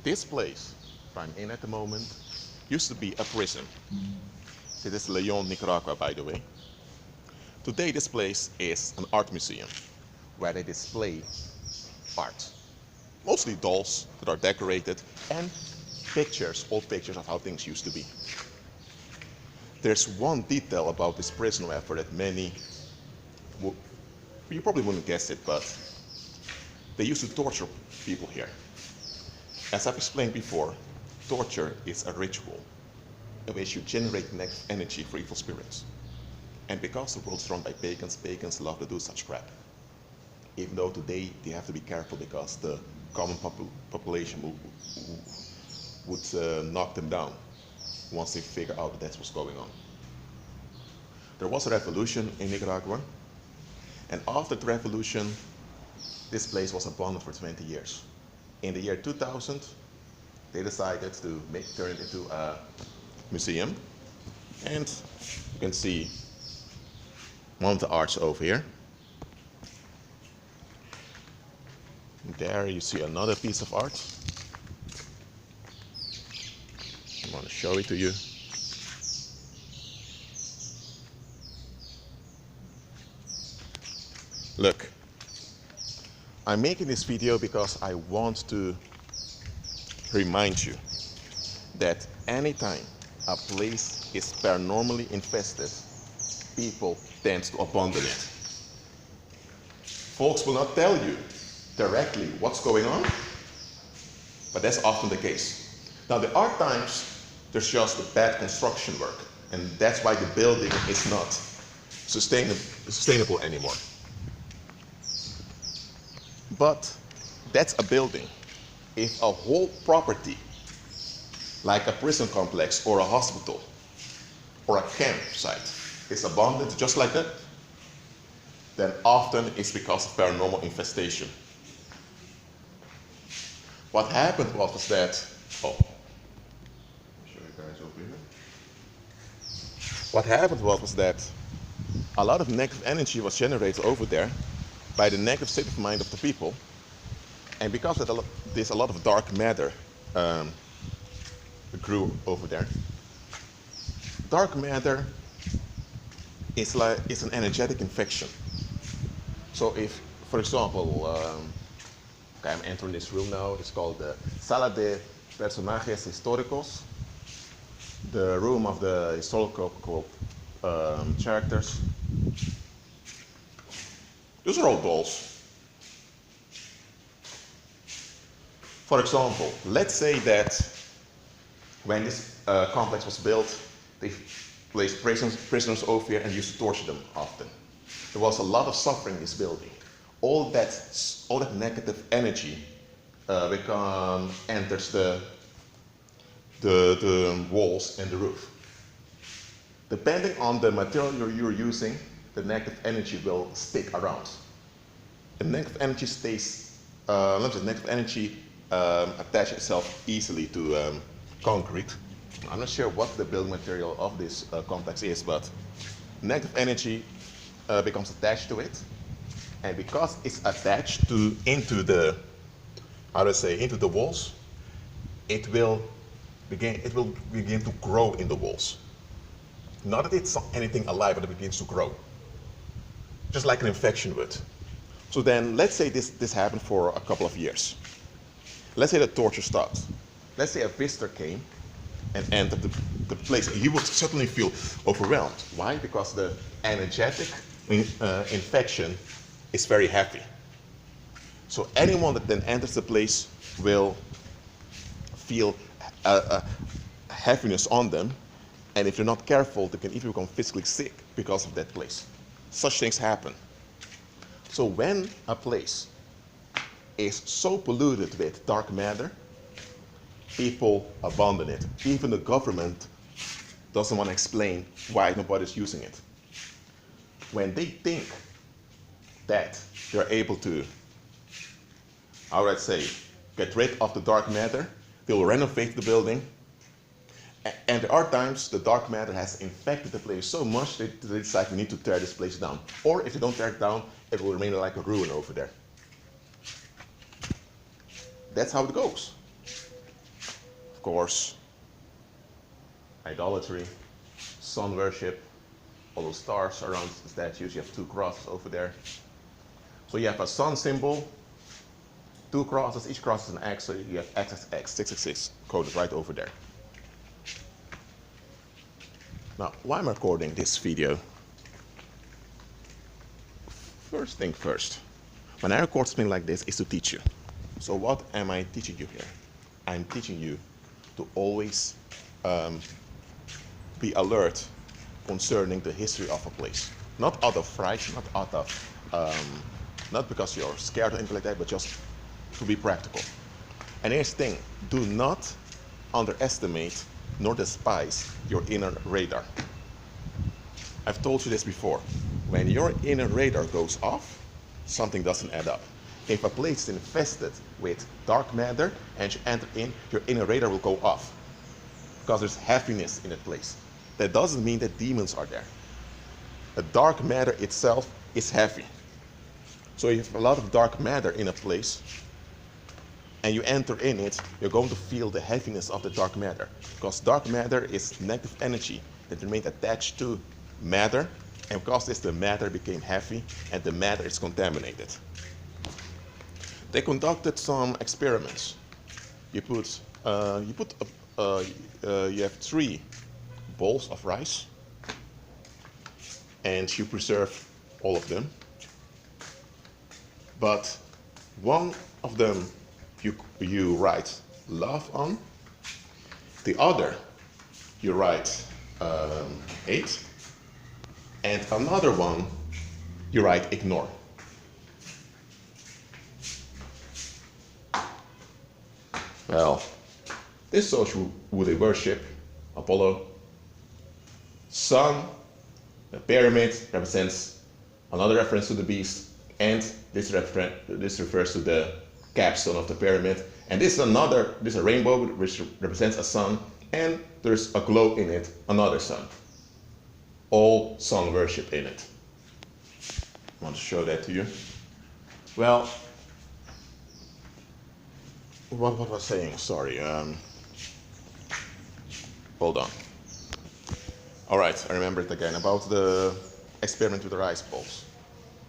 This place, where I'm in at the moment, used to be a prison. This is Leon, Nicaragua, by the way. Today this place is an art museum where they display art. Mostly dolls that are decorated and pictures, old pictures of how things used to be. There's one detail about this prison, however, that many, you probably wouldn't guess it, but they used to torture people here. As I've explained before, torture is a ritual in which you generate negative energy for evil spirits. And because the world's run by pagans, pagans love to do such crap. Even though today they have to be careful because the common population would knock them down once they figure out that that's what's going on. There was a revolution in Nicaragua, and after the revolution, this place was abandoned for 20 years. In the year 2000, they decided to turn it into a museum, and you can see one of the arts over here. There you see another piece of art. I want to show it to you. Look, I'm making this video because I want to remind you that anytime a place is paranormally infested, people tend to abandon it. Folks will not tell you directly what's going on, but that's often the case. Now there are times there's just bad construction work, and that's why the building is not sustainable anymore. But that's a building. If a whole property, like a prison complex or a hospital or a campsite, is abandoned just like that, then often it's because of paranormal infestation. What happened was that, I'll show you guys over here. What happened was that a lot of negative energy was generated over there by the negative state of mind of the people, and because of there's a lot of dark matter grew over there. Dark matter is an energetic infection. So if, for example, okay, I'm entering this room now. It's called the Sala de Personajes Históricos, the room of the historical characters. Those are all dolls. For example, let's say that when this complex was built, they placed prisoners over here and used to torture them often. There was a lot of suffering in this building. All that negative energy enters the walls and the roof. Depending on the material you're using, the negative energy will stick around. The negative energy attaches itself easily to concrete. I'm not sure what the building material of this complex is, but negative energy becomes attached to it, and because it's attached into the walls, it will begin to grow in the walls. Not that it's anything alive, but it begins to grow, just like an infection would. So then, let's say this happened for a couple of years. Let's say the torture stopped. Let's say a visitor came and entered the place. He would certainly feel overwhelmed. Why? Because the energetic infection is very heavy. So anyone that then enters the place will feel heaviness on them, and if they're not careful, they can even become physically sick because of that place. Such things happen. So when a place is so polluted with dark matter, people abandon it. Even the government doesn't want to explain why nobody's using it. When they think that they're able to, how would I say, get rid of the dark matter, they'll renovate the building. And there are times the dark matter has infected the place so much that they decide we need to tear this place down. Or if they don't tear it down, it will remain like a ruin over there. That's how it goes. Of course, idolatry, sun worship, all those stars around the statues. You have two crosses over there. So you have a sun symbol, two crosses, each cross is an X, so you have XXX, 666, coded right over there. Now, why am I recording this video? First thing first, when I record something like this, it's to teach you. So what am I teaching you here? I'm teaching you to always be alert concerning the history of a place. Not out of fright, not because you're scared or anything like that, but just to be practical. And here's the thing, do not underestimate nor despise your inner radar. I've told you this before. When your inner radar goes off, something doesn't add up. If a place is infested with dark matter and you enter in, your inner radar will go off because there's heaviness in that place. That doesn't mean that demons are there. The dark matter itself is heavy. So if you have a lot of dark matter in a place and you enter in it, you're going to feel the heaviness of the dark matter, because dark matter is negative energy that remains attached to matter, and because this, the matter became heavy and the matter is contaminated. They conducted some experiments. You have 3 bowls of rice, and you preserve all of them. But one of them you write love on, the other you write hate, and another one you write ignore. Well, this shows you who they worship. Apollo. Sun, the pyramid, represents another reference to the beast, and this refers to the capstone of the pyramid. And this is a rainbow which represents a sun, and there's a globe in it, another sun. All sun worship in it. I want to show that to you. Well, what was I saying? Sorry. Hold on. All right, I remember it again, about the experiment with the rice balls.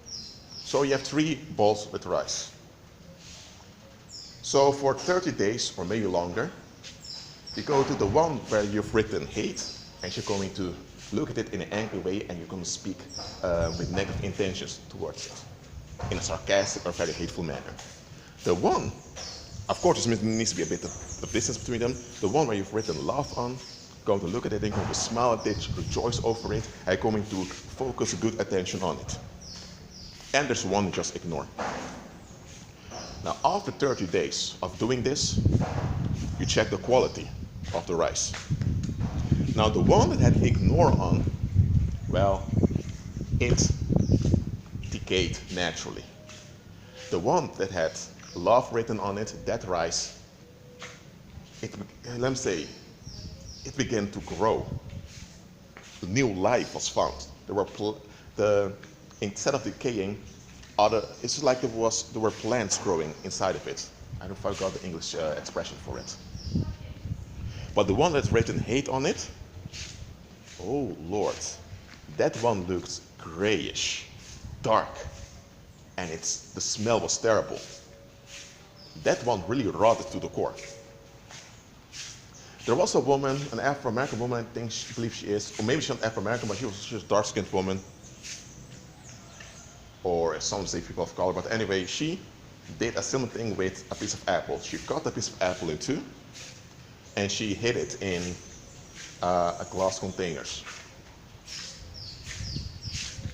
So you have 3 balls with rice. So for 30 days, or maybe longer, you go to the one where you've written hate, and you're going to look at it in an angry way, and you're going to speak with negative intentions towards it, in a sarcastic or very hateful manner. The one, of course, there needs to be a bit of distance between them. The one where you've written love on, going to look at it and going to smile at it, rejoice over it, and going to focus good attention on it. And there's one you just ignore. Now, after 30 days of doing this, you check the quality of the rice. Now, the one that had ignore on, well, it decayed naturally. The one that had love written on it, that rice, let me say, it began to grow. New life was found. Instead of decaying, it's like there were plants growing inside of it. I don't know if I got the English expression for it. But the one that's written hate on it, oh Lord, that one looked grayish, dark, and the smell was terrible. That one really rotted to the core. There was a woman, an Afro-American woman, I believe she is, or maybe she's not Afro-American, but she was a dark-skinned woman, or some say people of color, but anyway, she did a similar thing with a piece of apple. She cut a piece of apple in 2, and she hid it in a glass containers.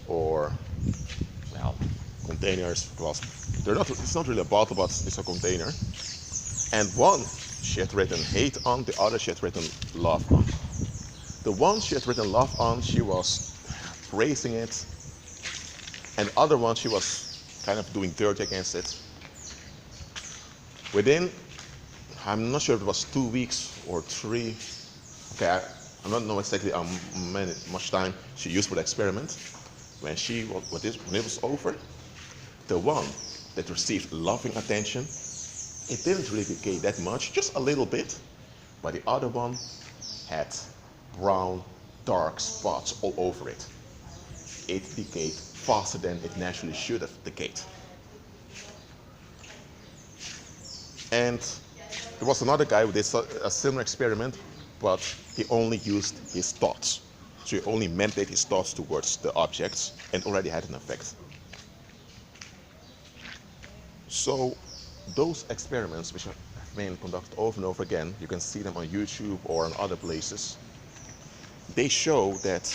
Or, well, containers, glass. It's not really a bottle, but it's a container. And one she had written hate on, the other she had written love on. The one she had written love on, she was praising it, and the other one she was kind of doing dirt against it. Within, I'm not sure if it was 2 weeks or 3, okay, I don't know exactly how much time she used for the experiment. When it was over, the one that received loving attention, it didn't really decay that much, just a little bit, but the other one had brown, dark spots all over it. It decayed faster than it naturally should have decayed. And there was another guy who did a similar experiment, but he only used his thoughts. So he only meditate his thoughts towards the objects and already had an effect. So those experiments, which have been conducted over and over again, you can see them on YouTube or on other places, they show that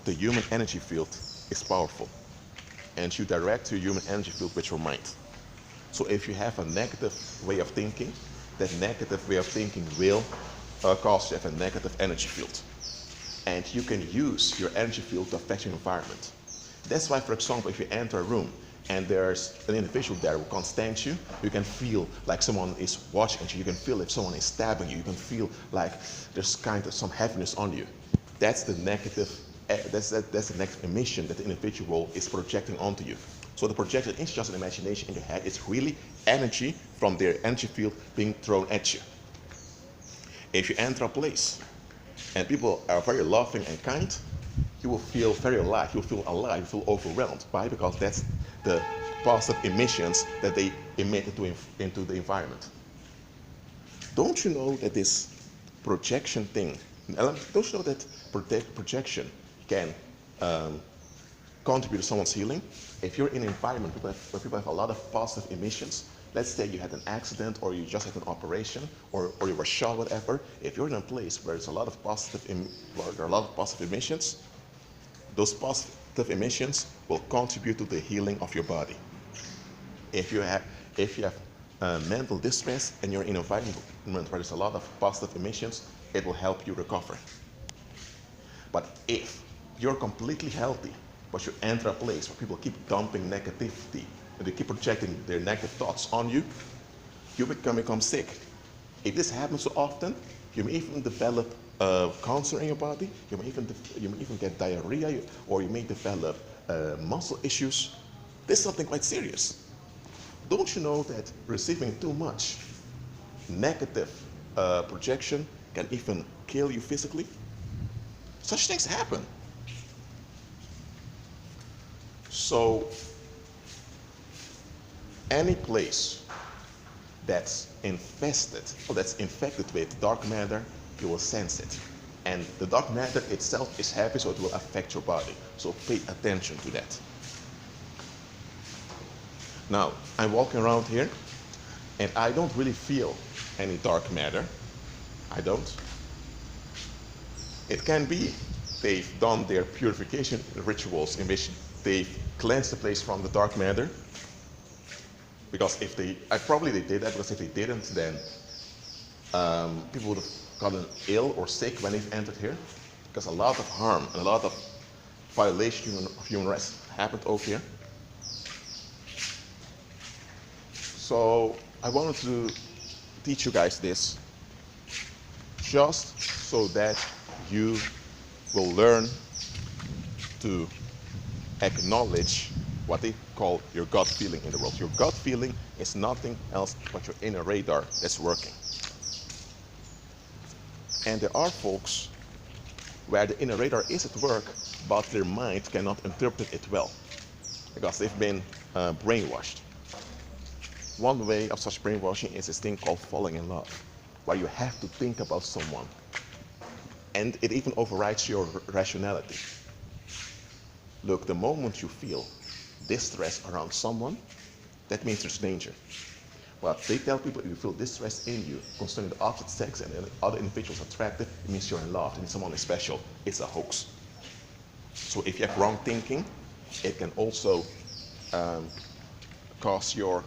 the human energy field is powerful, and you direct your human energy field with your mind. So if you have a negative way of thinking, that negative way of thinking will cause you to have a negative energy field. And you can use your energy field to affect your environment. That's why, for example, if you enter a room and there's an individual there who can't stand you, you can feel like someone is watching you. You can feel if someone is stabbing you. You can feel like there's kind of some heaviness on you. That's the negative. That's the negative emission that the individual is projecting onto you. So the projection is just an imagination in your head. It's really energy from their energy field being thrown at you. If you enter a place and people are very loving and kind, you will feel very alive. You'll feel alive. You feel overwhelmed. Why? Because that's the positive emissions that they emit into the environment. Don't you know that this projection thing, don't you know that projection can contribute to someone's healing? If you're in an environment where people have a lot of positive emissions, let's say you had an accident or you just had an operation or you were shot, whatever. If you're in a place where there's a lot of positive emissions, those positive emissions will contribute to the healing of your body. If you have mental distress and you're in an environment where there's a lot of positive emissions, it will help you recover. But if you're completely healthy, but you enter a place where people keep dumping negativity and they keep projecting their negative thoughts on you, you become sick. If this happens so often, you may even develop cancer in your body, you may even get diarrhea, or you may develop muscle issues. This is something quite serious. Don't you know that receiving too much negative projection can even kill you physically? Such things happen. So any place that's infested or that's infected with dark matter, you will sense it. And the dark matter itself is heavy, so it will affect your body. So pay attention to that. Now, I'm walking around here, and I don't really feel any dark matter. I don't. It can be they've done their purification rituals in which they've cleansed the place from the dark matter. Because if they did that, because if they didn't, then people would have gotten ill or sick when they've entered here. Because a lot of harm and a lot of violation of human rights happened over here. So I wanted to teach you guys this, just so that you will learn to acknowledge what they call your gut feeling in the world. Your gut feeling is nothing else but your inner radar that's working. And there are folks where the inner radar is at work, but their mind cannot interpret it well, because they've been brainwashed. One way of such brainwashing is this thing called falling in love, where you have to think about someone, and it even overrides your rationality. Look, the moment you feel distress around someone, that means there's danger. But they tell people if you feel distress in you concerning the opposite sex and other individuals attractive, it means you're in love, it means someone is special. It's a hoax. So if you have wrong thinking, it can also cause your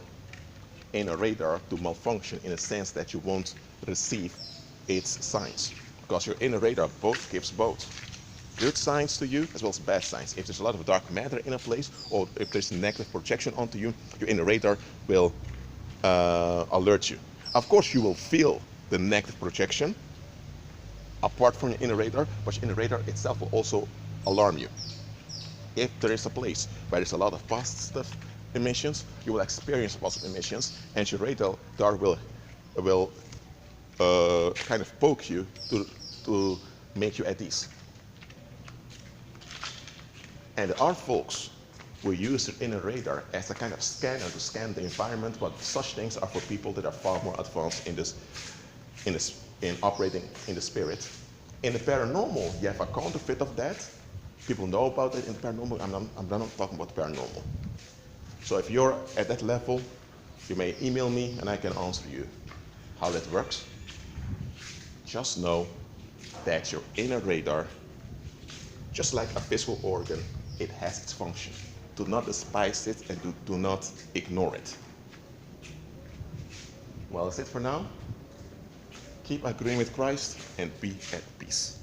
inner radar to malfunction, in a sense that you won't receive its signs. Because your inner radar gives both good signs to you as well as bad signs. If there's a lot of dark matter in a place, or if there's negative projection onto you, your inner radar will alert you. Of course, you will feel the negative projection apart from your inner radar, but your inner radar itself will also alarm you. If there is a place where there's a lot of positive emissions, you will experience positive emissions, and your radar will kind of poke you to make you at ease. And there are folks who use their inner radar as a kind of scanner to scan the environment, but such things are for people that are far more advanced in operating in the spirit. In the paranormal, you have a counterfeit of that. People know about it in the paranormal. I'm not talking about paranormal. So if you're at that level, you may email me and I can answer you how that works. Just know that your inner radar, just like a physical organ, it has its function. Do not despise it and do not ignore it. Well, that's it for now. Keep agreeing with Christ and be at peace.